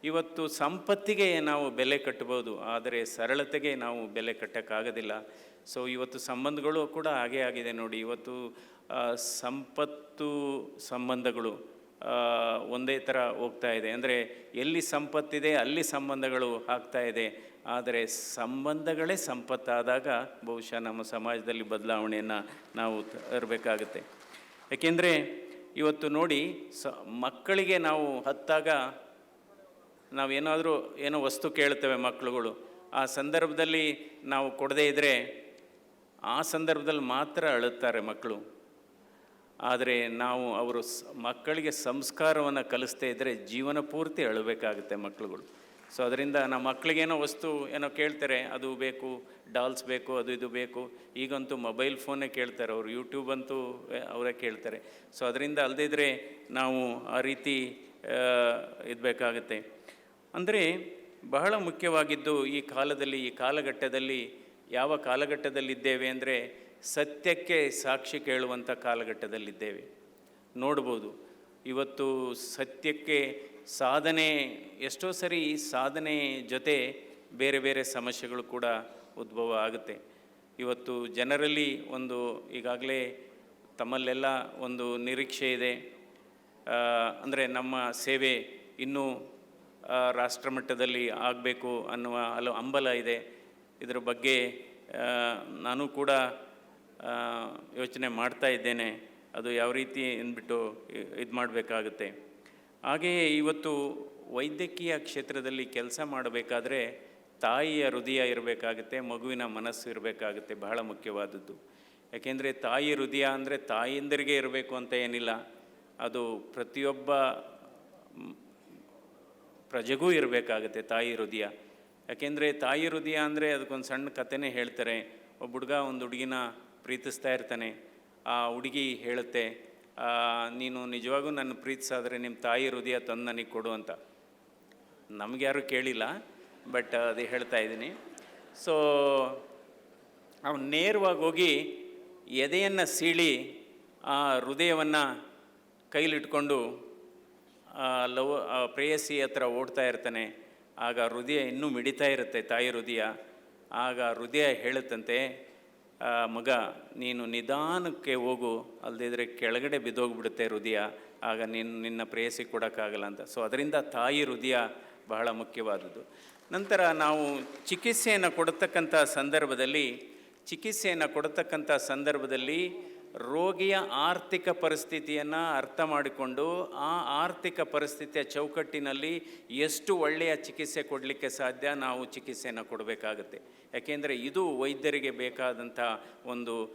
ಇವತ್ತು ಸಂಪತ್ತಿಗೆ ನಾವು ಬೆಲೆ ಕಟ್ಟಬಹುದು, ಆದರೆ ಸರಳತೆಗೆ ನಾವು ಬೆಲೆ ಕಟ್ಟೋಕ್ಕಾಗೋದಿಲ್ಲ. ಸೊ ಇವತ್ತು ಸಂಬಂಧಗಳು ಕೂಡ ಹಾಗೇ ಆಗಿದೆ ನೋಡಿ. ಇವತ್ತು ಸಂಪತ್ತು ಸಂಬಂಧಗಳು ಒಂದೇ ಥರ ಹೋಗ್ತಾ ಇದೆ. ಅಂದರೆ ಎಲ್ಲಿ ಸಂಪತ್ತಿದೆ ಅಲ್ಲಿ ಸಂಬಂಧಗಳು ಆಗ್ತಾ ಇದೆ. ಆದರೆ ಸಂಬಂಧಗಳೇ ಸಂಪತ್ತಾದಾಗ ಬಹುಶಃ ನಮ್ಮ ಸಮಾಜದಲ್ಲಿ ಬದಲಾವಣೆಯನ್ನು ನಾವು ತರಬೇಕಾಗುತ್ತೆ. ಏಕೆಂದರೆ ಇವತ್ತು ನೋಡಿ, ಮಕ್ಕಳಿಗೆ ನಾವು ಹತ್ತಾಗ ನಾವೇನಾದರೂ ಏನೋ ವಸ್ತು ಕೇಳ್ತೇವೆ ಮಕ್ಕಳುಗಳು, ಆ ಸಂದರ್ಭದಲ್ಲಿ ನಾವು ಕೊಡದೇ ಇದ್ದರೆ ಆ ಸಂದರ್ಭದಲ್ಲಿ ಮಾತ್ರ ಅಳುತ್ತಾರೆ ಮಕ್ಕಳು. ಆದರೆ ನಾವು ಅವರು ಮಕ್ಕಳಿಗೆ ಸಂಸ್ಕಾರವನ್ನು ಕಲಿಸ್ತೇ ಇದ್ದರೆ ಜೀವನ ಪೂರ್ತಿ ಅಳಬೇಕಾಗುತ್ತೆ ಮಕ್ಕಳುಗಳು. ಸೊ ಅದರಿಂದ ನಮ್ಮ ಮಕ್ಕಳಿಗೇನೋ ವಸ್ತು ಏನೋ ಕೇಳ್ತಾರೆ, ಅದು ಬೇಕು, ಡಾಲ್ಸ್ ಬೇಕು, ಅದು ಇದು ಬೇಕು. ಈಗಂತೂ ಮೊಬೈಲ್ ಫೋನೇ ಕೇಳ್ತಾರೆ ಅವರು, ಯೂಟ್ಯೂಬ್ ಅಂತೂ ಅವರೇ ಕೇಳ್ತಾರೆ. ಸೊ ಅದರಿಂದ ಅಲ್ಲದಿದ್ದರೆ ನಾವು ಆ ರೀತಿ ಇರಬೇಕಾಗತ್ತೆ. ಅಂದರೆ ಬಹಳ ಮುಖ್ಯವಾಗಿದ್ದು ಈ ಕಾಲದಲ್ಲಿ, ಈ ಕಾಲಘಟ್ಟದಲ್ಲಿ, ಯಾವ ಕಾಲಘಟ್ಟದಲ್ಲಿದ್ದೇವೆ ಅಂದರೆ ಸತ್ಯಕ್ಕೆ ಸಾಕ್ಷಿ ಕೇಳುವಂಥ ಕಾಲಘಟ್ಟದಲ್ಲಿದ್ದೇವೆ. ನೋಡ್ಬೋದು ಇವತ್ತು ಸತ್ಯಕ್ಕೆ ಸಾಧನೆ, ಎಷ್ಟೋ ಸರಿ ಸಾಧನೆ ಜೊತೆ ಬೇರೆ ಬೇರೆ ಸಮಸ್ಯೆಗಳು ಕೂಡ ಉದ್ಭವ ಆಗುತ್ತೆ. ಇವತ್ತು ಜನರಲ್ಲಿ ಒಂದು ಈಗಾಗಲೇ ತಮ್ಮಲ್ಲೆಲ್ಲ ಒಂದು ನಿರೀಕ್ಷೆ ಇದೆ. ಅಂದರೆ ನಮ್ಮ ಸೇವೆ ಇನ್ನೂ ರಾಷ್ಟ್ರಮಟ್ಟದಲ್ಲಿ ಆಗಬೇಕು ಅನ್ನುವ ಹಂಬಲ ಇದೆ. ಇದರ ಬಗ್ಗೆ ನಾನು ಕೂಡ ಯೋಚನೆ ಮಾಡ್ತಾ ಇದ್ದೇನೆ, ಅದು ಯಾವ ರೀತಿ ಅಂದ್ಬಿಟ್ಟು ಇದು ಮಾಡಬೇಕಾಗುತ್ತೆ. ಹಾಗೆಯೇ ಇವತ್ತು ವೈದ್ಯಕೀಯ ಕ್ಷೇತ್ರದಲ್ಲಿ ಕೆಲಸ ಮಾಡಬೇಕಾದ್ರೆ ತಾಯಿಯ ಹೃದಯ ಇರಬೇಕಾಗುತ್ತೆ, ಮಗುವಿನ ಮನಸ್ಸು ಇರಬೇಕಾಗುತ್ತೆ, ಬಹಳ ಮುಖ್ಯವಾದದ್ದು. ಯಾಕೆಂದರೆ ತಾಯಿ ಹೃದಯ ಅಂದರೆ ತಾಯಿಂದರಿಗೆ ಇರಬೇಕು ಅಂತ ಏನಿಲ್ಲ, ಅದು ಪ್ರತಿಯೊಬ್ಬ ಪ್ರಜೆಗೂ ಇರಬೇಕಾಗುತ್ತೆ ತಾಯಿ ಹೃದಯ. ಯಾಕೆಂದರೆ ತಾಯಿ ಹೃದಯ ಅಂದರೆ ಅದಕ್ಕೊಂದು ಸಣ್ಣ ಕಥೆನೇ ಹೇಳ್ತಾರೆ. ಒಬ್ಬ ಹುಡುಗ ಒಂದು ಹುಡುಗಿನ ಪ್ರೀತಿಸ್ತಾ ಇರ್ತಾನೆ. ಆ ಹುಡುಗಿ ಹೇಳುತ್ತೆ, ನೀನು ನಿಜವಾಗೂ ನನ್ನ ಪ್ರೀತಿಸಾದರೆ ನಿಮ್ಮ ತಾಯಿ ಹೃದಯ ತಂದು ನನಗೆ ಕೊಡು ಅಂತ. ನಮ್ಗೆ ಯಾರೂ ಕೇಳಿಲ್ಲ, ಬಟ್ ಅದು ಹೇಳ್ತಾ ಇದ್ದೀನಿ. ಸೊ ಅವನು ನೇರವಾಗಿ ಹೋಗಿ ಎದೆಯನ್ನು ಸೀಳಿ ಆ ಹೃದಯವನ್ನು ಕೈಲಿಟ್ಕೊಂಡು ಪ್ರೇಯಸಿ ಹತ್ರ ಓಡ್ತಾ ಇರ್ತಾನೆ. ಆಗ ಹೃದಯ ಇನ್ನೂ ಮಿಡಿತಾ ಇರುತ್ತೆ, ತಾಯಿ ಹೃದಯ. ಆಗ ಹೃದಯ ಹೇಳುತ್ತಂತೆ, ಮಗ ನೀನು ನಿಧಾನಕ್ಕೆ ಹೋಗು, ಅಲ್ಲದಿದ್ದರೆ ಕೆಳಗಡೆ ಬಿದ್ದೋಗ್ಬಿಡುತ್ತೆ ಹೃದಯ, ಆಗ ನಿನ್ನ ಪ್ರೇಯಸಿ ಕೊಡೋಕ್ಕಾಗಲ್ಲ ಅಂತ. ಸೊ ಅದರಿಂದ ತಾಯಿ ಹೃದಯ ಬಹಳ ಮುಖ್ಯವಾದದ್ದು. ನಂತರ ನಾವು ಚಿಕಿತ್ಸೆಯನ್ನು ಕೊಡತಕ್ಕಂಥ ಸಂದರ್ಭದಲ್ಲಿ ರೋಗಿಯ ಆರ್ಥಿಕ ಪರಿಸ್ಥಿತಿಯನ್ನು ಅರ್ಥ ಮಾಡಿಕೊಂಡು ಆ ಆರ್ಥಿಕ ಪರಿಸ್ಥಿತಿಯ ಚೌಕಟ್ಟಿನಲ್ಲಿ ಎಷ್ಟು ಒಳ್ಳೆಯ ಚಿಕಿತ್ಸೆ ಕೊಡಲಿಕ್ಕೆ ಸಾಧ್ಯ ನಾವು ಚಿಕಿತ್ಸೆಯನ್ನು ಕೊಡಬೇಕಾಗುತ್ತೆ. ಯಾಕೆಂದರೆ ಇದು ವೈದ್ಯರಿಗೆ ಬೇಕಾದಂಥ ಒಂದು